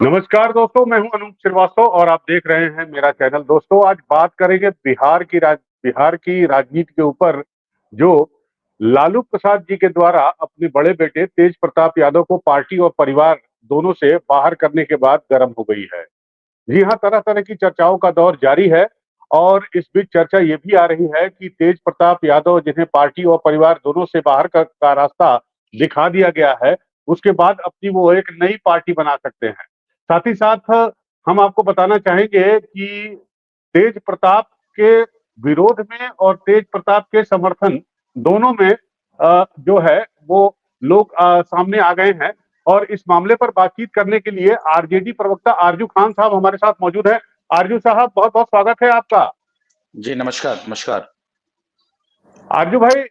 नमस्कार दोस्तों, मैं हूं अनूप श्रीवास्तव और आप देख रहे हैं मेरा चैनल। दोस्तों, आज बात करेंगे बिहार की राजनीति के ऊपर, जो लालू प्रसाद जी के द्वारा अपने बड़े बेटे तेज प्रताप यादव को पार्टी और परिवार दोनों से बाहर करने के बाद गर्म हो गई है। जी हाँ, तरह-तरह की चर्चाओं का दौर जारी है और इस बीच चर्चा ये भी आ रही है कि तेज प्रताप यादव, जिन्हें पार्टी और परिवार दोनों से बाहर का रास्ता दिखा दिया गया है, उसके बाद अपनी वो एक नई पार्टी बना सकते हैं। साथ ही साथ हम आपको बताना चाहेंगे कि तेज प्रताप के विरोध में और तेज प्रताप के समर्थन दोनों में जो है वो लोग सामने आ गए हैं। और इस मामले पर बातचीत करने के लिए आरजेडी प्रवक्ता आरजू खान साहब हमारे साथ मौजूद हैं। आरजू साहब, बहुत-बहुत स्वागत है आपका। जी, नमस्कार, नमस्कार। आरजू भाई,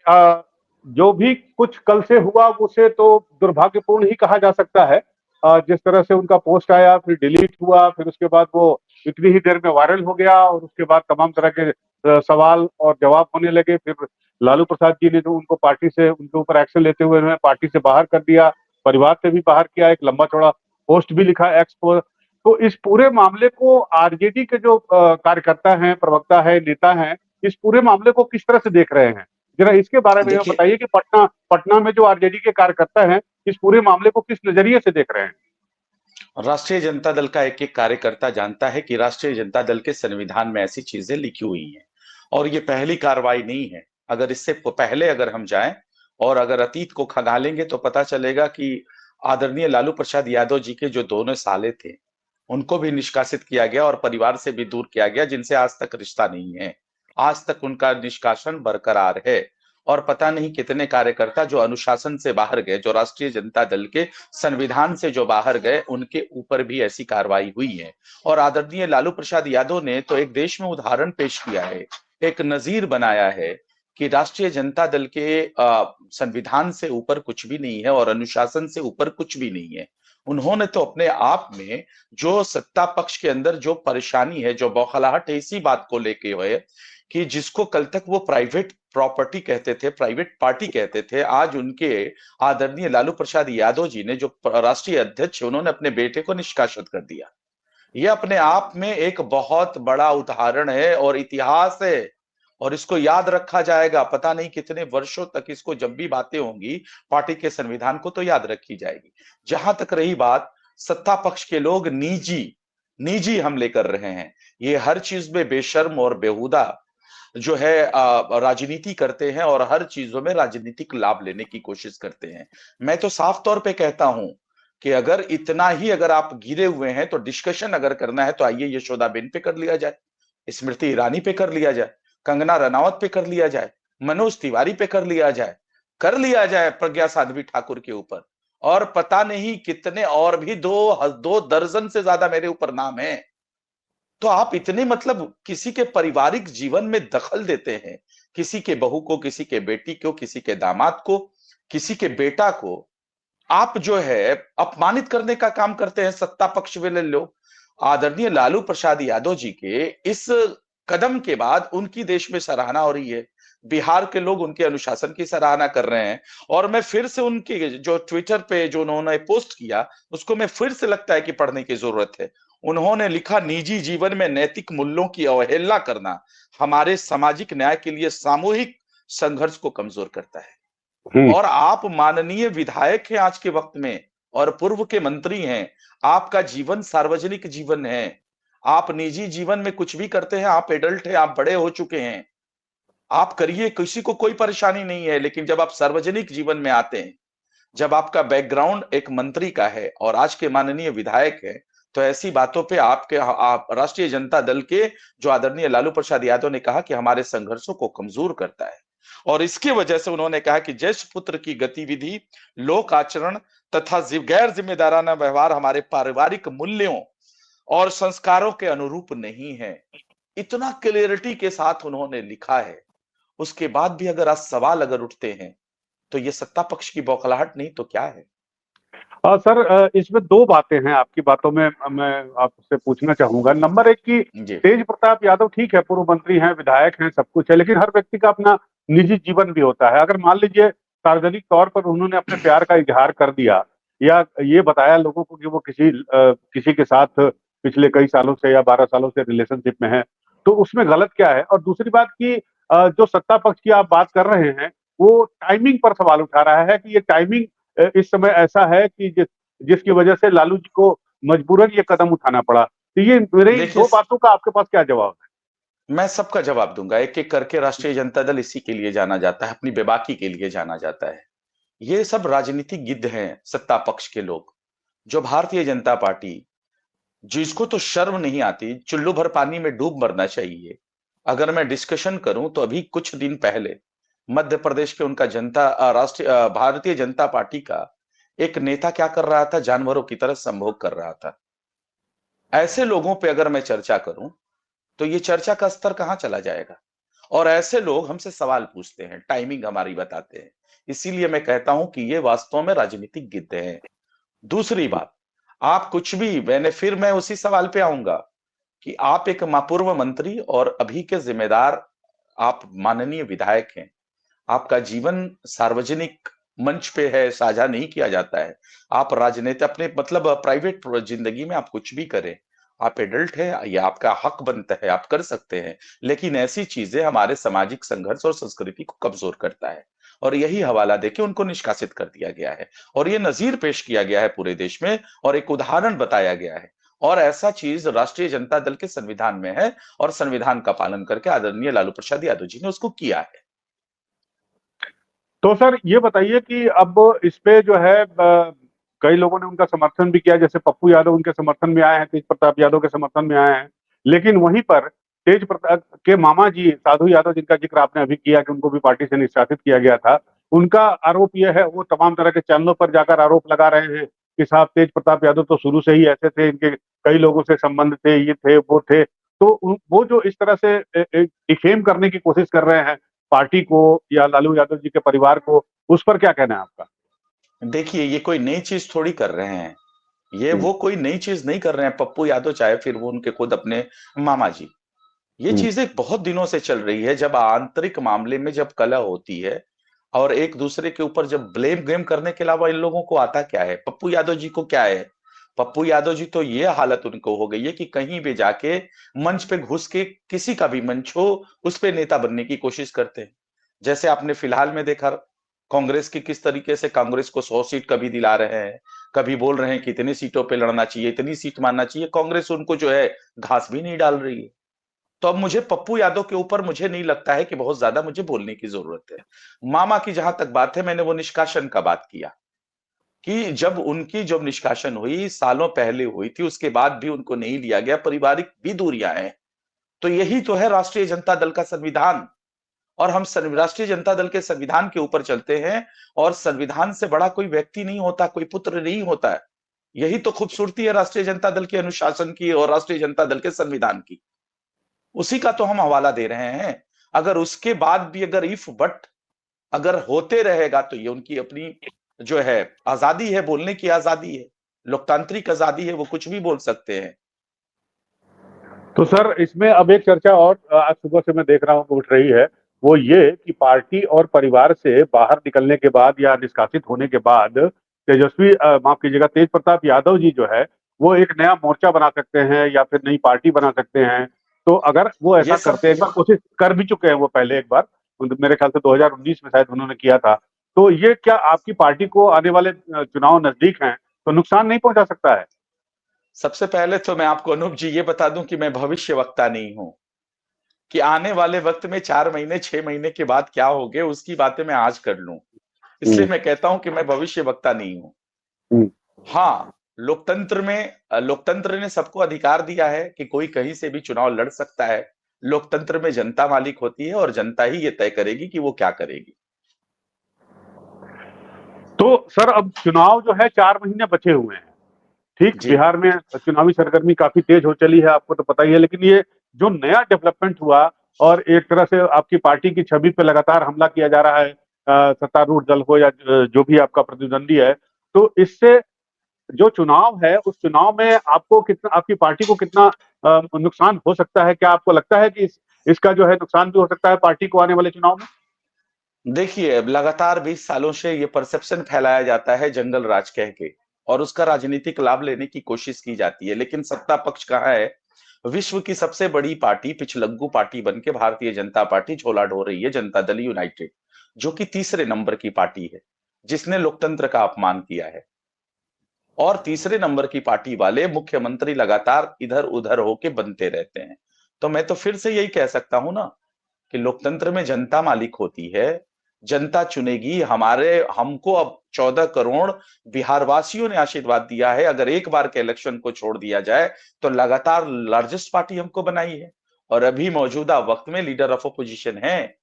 जो भी कुछ कल से हुआ उसे तो दुर्भाग्यपूर्ण ही कहा जा सकता है। जिस तरह से उनका पोस्ट आया, फिर डिलीट हुआ, फिर उसके बाद वो इतनी ही देर में वायरल हो गया और उसके बाद तमाम तरह के सवाल और जवाब होने लगे। फिर लालू प्रसाद जी ने जो उनको पार्टी से उनके ऊपर एक्शन लेते हुए उन्हें पार्टी से बाहर कर दिया, परिवार से भी बाहर किया, एक लंबा-चौड़ा पोस्ट भी लिखा एक्स पर। तो इस पूरे मामले को आरजेडी के जो कार्यकर्ता हैं, प्रवक्ता हैं, नेता हैं, इस पूरे मामले को किस तरह से देख रहे हैं? जरा इसके बारे में देखिए, बताइए कि पटना पटना में जो आरजेडी के कार्यकर्ता हैं, इस पूरे मामले को किस नजरिए से देख रहे हैं? राष्ट्रीय जनता दल का एक-एक कार्यकर्ता जानता है कि राष्ट्रीय जनता दल के संविधान में ऐसी चीजें लिखी हुई हैं और ये पहली कार्रवाई नहीं है। अगर इससे पहले अगर हम जाएं और अगर अतीत को खंगालेंगे तो पता चलेगा कि आदरणीय लालू प्रसाद यादव जी के जो दोनों साले थे, उनको भी निष्कासित किया गया और परिवार से भी दूर किया गया, जिनसे आज तक रिश्ता नहीं है। आज तक उनका निष्कासन बरकरार है और पता नहीं कितने कार्यकर्ता जो अनुशासन से बाहर गए, जो राष्ट्रीय जनता दल के संविधान से जो बाहर गए, उनके ऊपर भी ऐसी कार्रवाई हुई है। और आदरणीय लालू प्रसाद यादव ने तो एक देश में उदाहरण पेश किया है, एक नजीर बनाया है कि राष्ट्रीय जनता दल के संविधान से ऊपर कुछ भी नहीं है और अनुशासन से ऊपर कुछ भी नहीं है। उन्होंने तो अपने आप में जो सत्ता पक्ष के अंदर जो परेशानी है, जो बौखलाहट है, इसी बात को लेके हुए कि जिसको कल तक वो प्राइवेट प्रॉपर्टी कहते थे, प्राइवेट पार्टी कहते थे, आज उनके आदरणीय लालू प्रसाद यादव जी ने, जो राष्ट्रीय अध्यक्ष, उन्होंने अपने बेटे को निष्कासित कर दिया। ये अपने आप में एक बहुत बड़ा उदाहरण है और इतिहास है और इसको याद रखा जाएगा। पता नहीं कितने वर्षों तक इसको, जब भी बातें होंगी पार्टी के संविधान को, तो याद रखी जाएगी। जहां तक रही बात, सत्ता पक्ष के लोग निजी निजी हमले कर रहे हैं। ये हर चीज में बेशर्म और बेहुदा जो है राजनीति करते हैं और हर चीजों में राजनीतिक लाभ लेने की कोशिश करते हैं। मैं तो साफ तौर पे कहता हूं कि अगर इतना ही अगर आप घिरे हुए हैं तो डिस्कशन अगर करना है तो आइए यशोदाबेन पे कर लिया जाए, स्मृति ईरानी पे कर लिया जाए, कंगना रनावत पे कर लिया जाए, मनोज तिवारी पे कर लिया जाए प्रज्ञा साध्वी ठाकुर के ऊपर, और पता नहीं कितने और भी दो दर्जन से ज्यादा मेरे ऊपर नाम है। तो आप इतने, मतलब किसी के पारिवारिक जीवन में दखल देते हैं, किसी के बहू को, किसी के बेटी को, किसी के दामाद को, किसी के बेटा को आप जो है अपमानित करने का काम करते हैं सत्ता पक्ष वाले लोग। आदरणीय लालू प्रसाद यादव जी के इस कदम के बाद उनकी देश में सराहना हो रही है। बिहार के लोग उनके अनुशासन की सराहना कर रहे हैं और मैं फिर से उनकी जो ट्विटर पे जो उन्होंने पोस्ट किया, उसको मैं फिर से लगता है कि पढ़ने की जरूरत है। उन्होंने लिखा, निजी जीवन में नैतिक मूल्यों की अवहेलना करना हमारे सामाजिक न्याय के लिए सामूहिक संघर्ष को कमजोर करता है। हुँ। और आप माननीय विधायक हैं आज के वक्त में और पूर्व के मंत्री हैं। आपका जीवन सार्वजनिक जीवन है। आप निजी जीवन में कुछ भी करते हैं, आप एडल्ट हैं, आप बड़े हो चुके हैं। आप करिए, किसी को कोई परेशानी नहीं है, लेकिन जब आप सार्वजनिक जीवन में आते हैं, जब आपका बैकग्राउंड एक मंत्री का है और आज के माननीय विधायक है, तो ऐसी बातों पे आपके आप राष्ट्रीय जनता दल के जो आदरणीय लालू प्रसाद यादव ने कहा कि हमारे संघर्षों को कमजोर करता है। और इसकी वजह से उन्होंने कहा कि ज्येष्ठ पुत्र की गतिविधि, लोक आचरण तथा गैर जिम्मेदाराना व्यवहार हमारे पारिवारिक मूल्यों और संस्कारों के अनुरूप नहीं है। इतना क्लियरिटी के साथ उन्होंने लिखा है। उसके बाद भी अगर आज सवाल अगर उठते हैं, तो ये सत्ता पक्ष की बौखलाहट नहीं तो क्या है? सर, इसमें 2 बातें हैं आपकी बातों में, मैं आपसे पूछना चाहूँगा। नंबर 1 कि जी। तेज प्रताप यादव ठीक है, पूर्व मंत्री हैं, विधायक हैं, सब कुछ है, लेकिन हर व्यक्ति का अपना निजी जीवन भी होता है। अगर मान लीजिए सार्वजनिक तौर पर उन्होंने अपने प्यार का इज़हार कर दिया, या ये बताया लोगों को कि वो किसी के साथ पिछले कई सालों से या 12 सालों से रिलेशनशिप में है, तो उसमें गलत क्या है? और दूसरी बात कि जो सत्ता पक्ष की आप बात कर रहे हैं, वो टाइमिंग पर सवाल उठा रहा है कि ये टाइमिंग इस समय ऐसा है कि जिसकी वजह से लालू जी को मजबूरन ये कदम उठाना पड़ा। तो ये मेरी देखिए, 2 बातों का आपके पास क्या जवाब है? मैं सबका जवाब दूंगा। एक एक करके राष्ट्रीय जनता दल इसी के लिए जाना जाता है, अपनी बेबाकी के लिए जाना जाता है। ये सब राजनीतिक गिद्ध हैं, सत्ता पक्ष के लोग, जो भारतीय जनता पार्टी, जिसको तो शर्म नहीं आती, चुल्लू भर पानी में डूब मरना चाहिए। अगर मैं डिस्कशन करूं तो अभी कुछ दिन पहले मध्य प्रदेश के उनका भारतीय जनता पार्टी का एक नेता क्या कर रहा था? जानवरों की तरह संभोग कर रहा था। ऐसे लोगों पे अगर मैं चर्चा करूं तो ये चर्चा का स्तर कहां चला जाएगा? और ऐसे लोग हमसे सवाल पूछते हैं, टाइमिंग हमारी बताते हैं। इसीलिए मैं कहता हूं कि ये वास्तव में राजनीतिक गिद्ध हैं। दूसरी बात, आप कुछ भी, मैं उसी सवाल पे आऊंगा कि आप एक पूर्व मंत्री और अभी के जिम्मेदार, आप माननीय विधायक हैं। आपका जीवन सार्वजनिक मंच पे है, साझा नहीं किया जाता है। आप राजनीति अपने मतलब प्राइवेट जिंदगी में आप कुछ भी करें, आप एडल्ट हैं, ये आपका हक बनता है, आप कर सकते हैं। लेकिन ऐसी चीजें हमारे सामाजिक संघर्ष और संस्कृति को कमजोर करता है, और यही हवाला देके उनको निष्कासित कर दिया गया है। और ये नजीर पेश किया गया है पूरे देश में, और एक उदाहरण बताया गया है। और ऐसा चीज राष्ट्रीय जनता दल के संविधान में है, और संविधान का पालन करके आदरणीय लालू प्रसाद यादव जी ने उसको किया है। तो सर ये बताइए कि अब इस पे जो है कई लोगों ने उनका समर्थन भी किया, जैसे पप्पू यादव उनके समर्थन में आए हैं, तेज प्रताप यादव के समर्थन में आए हैं। लेकिन वहीं पर तेज प्रताप के मामा जी साधु यादव, जिनका जिक्र आपने अभी किया कि उनको भी पार्टी से निष्कासित किया गया था, उनका आरोप यह है, वो तमाम तरह के चैनलों पर जाकर आरोप लगा रहे हैं कि साहब तेज प्रताप यादव तो शुरू से ही ऐसे थे, इनके कई लोगों से संबंध थे, ये थे वो थे। तो वो जो इस तरह से डिफेम करने की कोशिश कर रहे हैं पार्टी को या लालू यादव जी के परिवार को, उस पर क्या कहना है आपका? देखिए, ये कोई नई चीज थोड़ी कर रहे हैं। ये हुँ, वो कोई नई चीज नहीं कर रहे हैं, पप्पू यादव चाहे फिर वो उनके खुद अपने मामा जी। ये हुँ, चीजें बहुत दिनों से चल रही है। जब आंतरिक मामले में जब कलह होती है और एक दूसरे के ऊपर जब ब्लेम गेम करने के अलावा इन लोगों को आता क्या है? पप्पू यादव जी को क्या है? पप्पू यादव जी तो ये हालत उनको हो गई है कि कहीं भी जाके मंच पे घुस के, किसी का भी मंच हो, उस पे नेता बनने की कोशिश करते हैं। जैसे आपने फिलहाल में देखा, कांग्रेस की किस तरीके से कांग्रेस को 100 सीट कभी दिला रहे हैं, कभी बोल रहे हैं कि इतनी सीटों पे लड़ना चाहिए, इतनी सीट मानना चाहिए। कांग्रेस उनको जो है घास भी नहीं डाल रही है। तो अब मुझे पप्पू यादव के ऊपर मुझे नहीं लगता है कि बहुत ज्यादा मुझे बोलने की जरूरत है। मामा की जहां तक बात है, मैंने वो निष्कासन का बात किया कि जब निष्कासन हुई, सालों पहले हुई थी, उसके बाद भी उनको नहीं लिया गया, पारिवारिक भी दूरियां हैं। तो यही तो है राष्ट्रीय जनता दल का संविधान। और हम राष्ट्रीय जनता दल के संविधान के ऊपर चलते हैं, और संविधान से बड़ा कोई व्यक्ति नहीं होता, कोई पुत्र नहीं होता है। यही तो खूबसूरती है राष्ट्रीय जनता दल के अनुशासन की और राष्ट्रीय जनता दल के संविधान की। उसी का तो हम हवाला दे रहे हैं। अगर उसके बाद भी अगर इफ बट अगर होते रहेगा, तो ये उनकी अपनी जो है आजादी है, बोलने की आजादी है, लोकतांत्रिक आजादी है, वो कुछ भी बोल सकते हैं। तो सर इसमें अब एक चर्चा और आज सुबह से मैं देख रहा हूँ कि उठ रही है, वो ये कि पार्टी और परिवार से बाहर निकलने के बाद या निष्कासित होने के बाद माफ कीजिएगा, तेज प्रताप यादव जी जो है, वो एक नया मोर्चा बना सकते हैं या फिर नई पार्टी बना सकते हैं। तो अगर वो ये ऐसा सब करते हैं, एक बार कोशिश कर भी चुके हैं वो पहले एक बार, मेरे ख्याल से 2019 में शायद उन्होंने किया था। तो ये क्या आपकी पार्टी को आने वाले चुनाव नजदीक हैं तो नुकसान नहीं पहुंचा सकता है? सबसे पहले तो मैं आपको अनूप जी ये बता दूं कि मैं भविष्य वक्ता नहीं हूं, कि आने वाले वक्त में 4 महीने 6 महीने के बाद क्या हो गए उसकी बातें मैं आज कर लूं। इसलिए हम्म, मैं कहता हूं कि मैं भविष्य वक्ता नहीं हूं। हम्म। हाँ, लोकतंत्र ने सबको अधिकार दिया है कि कोई कहीं से भी चुनाव लड़ सकता है। लोकतंत्र में जनता मालिक होती है, और जनता ही ये तय करेगी कि वो क्या करेगी। तो सर अब चुनाव जो है 4 महीने बचे हुए हैं। ठीक, जी। बिहार में चुनावी सरगर्मी काफी तेज हो चली है, आपको तो पता ही है। लेकिन ये जो नया डेवलपमेंट हुआ और एक तरह से आपकी पार्टी की छवि पे लगातार हमला किया जा रहा है, सत्तारूढ़ दल हो या जो भी आपका प्रतिद्वंदी है, तो इससे जो चुनाव है उस चुनाव में आपको कितना, आपकी पार्टी को कितना नुकसान हो सकता है? क्या आपको लगता है कि इसका जो है नुकसान भी हो सकता है पार्टी को आने वाले चुनाव में? देखिए, अब लगातार 20 सालों से ये परसेप्शन फैलाया जाता है जंगल राज कह के, और उसका राजनीतिक लाभ लेने की कोशिश की जाती है। लेकिन सत्ता पक्ष कहाँ है? विश्व की सबसे बड़ी पार्टी, पिछलग्गू पार्टी बन के भारतीय जनता पार्टी झोला ढो रही है, जनता दल यूनाइटेड, जो कि तीसरे नंबर की पार्टी है, जिसने लोकतंत्र का अपमान किया है। और तीसरे नंबर की पार्टी वाले मुख्यमंत्री लगातार इधर उधर होके बनते रहते हैं। तो मैं तो फिर से यही कह सकता हूं ना कि लोकतंत्र में जनता मालिक होती है, जनता चुनेगी। हमको अब 14 करोड़ बिहार वासियों ने आशीर्वाद दिया है। अगर एक बार के इलेक्शन को छोड़ दिया जाए तो लगातार लार्जेस्ट पार्टी हमको बनाई है, और अभी मौजूदा वक्त में लीडर ऑफ अपोजिशन है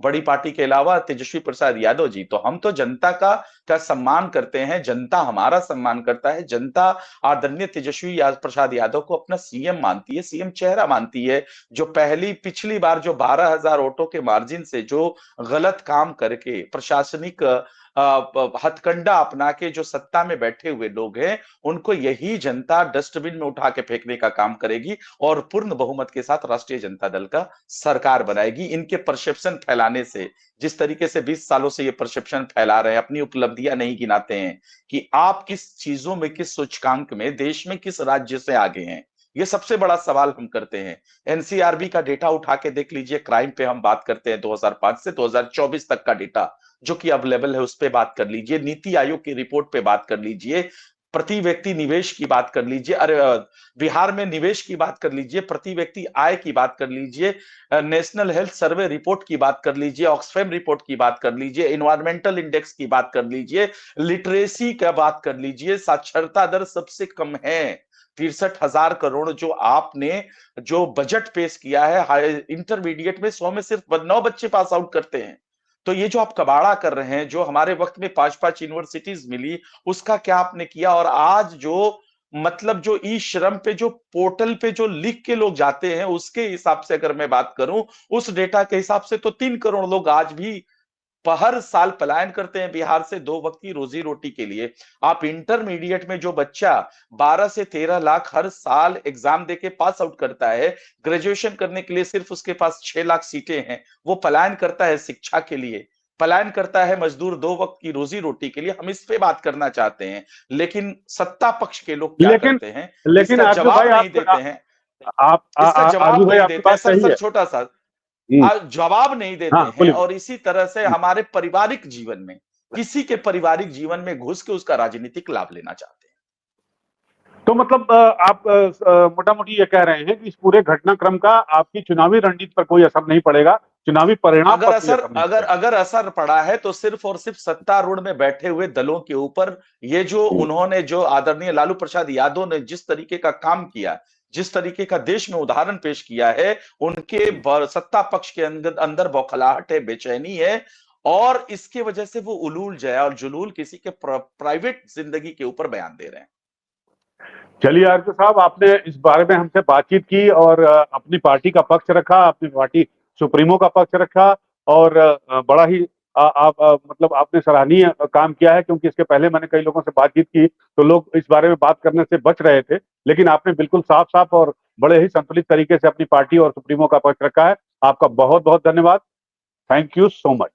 बड़ी पार्टी के अलावा तेजस्वी प्रसाद यादव जी। तो हम तो जनता का सम्मान करते हैं, जनता हमारा सम्मान करता है। जनता आदरणीय तेजस्वी प्रसाद यादव को अपना सीएम मानती है, सीएम चेहरा मानती है, जो पिछली बार जो 12,000 वोटों के मार्जिन से जो गलत काम करके प्रशासनिक हथकंडा अपना के जो सत्ता में बैठे हुए लोग हैं, उनको यही जनता डस्टबिन में उठा के फेंकने का काम करेगी और पूर्ण बहुमत के साथ राष्ट्रीय जनता दल का सरकार बनाएगी। इनके परसेप्शन फैलाने से, जिस तरीके से 20 सालों से ये परसेप्शन फैला रहे हैं, अपनी उपलब्धियां नहीं गिनाते हैं कि आप किस चीजों में, किस सूचकांक में, देश में किस राज्य से आगे हैं, ये सबसे बड़ा सवाल हम करते हैं। एनसीआरबी का डेटा उठा के देख लीजिए, क्राइम पे हम बात करते हैं 2005 से 2024 तक का डेटा जो कि अवेलेबल है, उस पे बात कर लीजिए। नीति आयोग की रिपोर्ट पे बात कर लीजिए। प्रति व्यक्ति निवेश की बात कर लीजिए। अरे बिहार में निवेश की बात कर लीजिए, प्रति व्यक्ति आय की बात कर लीजिए, नेशनल हेल्थ सर्वे रिपोर्ट की बात कर लीजिए, ऑक्सफैम रिपोर्ट की बात कर लीजिए, इन्वायरमेंटल इंडेक्स की बात कर लीजिए, लिटरेसी की बात कर लीजिए। साक्षरता दर सबसे कम है। 63,000 करोड़ जो आपने जो बजट पेश किया है, इंटरमीडिएट में 100 में सिर्फ 9 बच्चे पास आउट करते हैं। तो ये जो आप कबाड़ा कर रहे हैं, जो हमारे वक्त में 5-5 यूनिवर्सिटीज मिली, उसका क्या आपने किया? और आज जो मतलब जो ई श्रम पे जो पोर्टल पे जो लिख के लोग जाते हैं, उसके हिसाब से अगर मैं बात करूं, उस डेटा के हिसाब से तो 3 करोड़ लोग आज भी हर साल पलायन करते हैं बिहार से 2 वक्त की रोजी रोटी के लिए। आप इंटरमीडिएट में जो बच्चा 12 से 13 लाख हर साल एग्जाम देके पास आउट करता है, ग्रेजुएशन करने के लिए सिर्फ उसके पास 6 लाख सीटें हैं, वो पलायन करता है शिक्षा के लिए, पलायन करता है मजदूर 2 वक्त की रोजी रोटी के लिए। हम इस पे बात करना चाहते हैं, लेकिन सत्ता पक्ष के लोग क्या लेकिन करते हैं, लेकिन इसका आरजू भाई जवाब नहीं आप देते हैं। इसका आरजू जवाब भाई नहीं आपकी देते हैं। बात सर सही सर है। छोटा सा हम्म, जवाब नहीं देते हाँ हैं, बोलिए। और इसी तरह से हमारे पारिवारिक जीवन में, किसी के पारिवारिक जीवन में घुस के उसका राजनीतिक लाभ लेना चाहते हैं। तो मतलब आप मोटा मोटी ये कह रहे हैं कि इस पूरे घटनाक्रम का आपकी चुनावी रणनीति पर कोई असर नहीं पड़ेगा, चुनावी परिणाम पर कोई असर नहीं पड़ेगा। अगर असर पड़ा है तो सिर्फ और सिर्फ सत्तारूढ़ में बैठे हुए दलों के ऊपर। ये जो उन्होंने, जो आदरणीय लालू प्रसाद यादव ने जिस तरीके का काम किया, जिस तरीके का देश में उदाहरण पेश किया है, उनके सत्ता पक्ष के अंदर बौखलाहट है, बेचैनी है, और इसके वजह से वो उलूल जाए और जुलूल किसी के प्राइवेट जिंदगी के ऊपर बयान दे रहे हैं। चलिए आरके साहब, आपने इस बारे में हमसे बातचीत की और अपनी पार्टी का पक्ष रखा, अपनी पार्टी सुप्रीमो का पक्ष रखा, और बड़ा ही आप मतलब आपने सराहनीय काम किया है, क्योंकि इसके पहले मैंने कई लोगों से बातचीत की तो लोग इस बारे में बात करने से बच रहे थे, लेकिन आपने बिल्कुल साफ साफ और बड़े ही संतुलित तरीके से अपनी पार्टी और सुप्रीमो का पक्ष रखा है। आपका बहुत बहुत धन्यवाद। Thank you so much.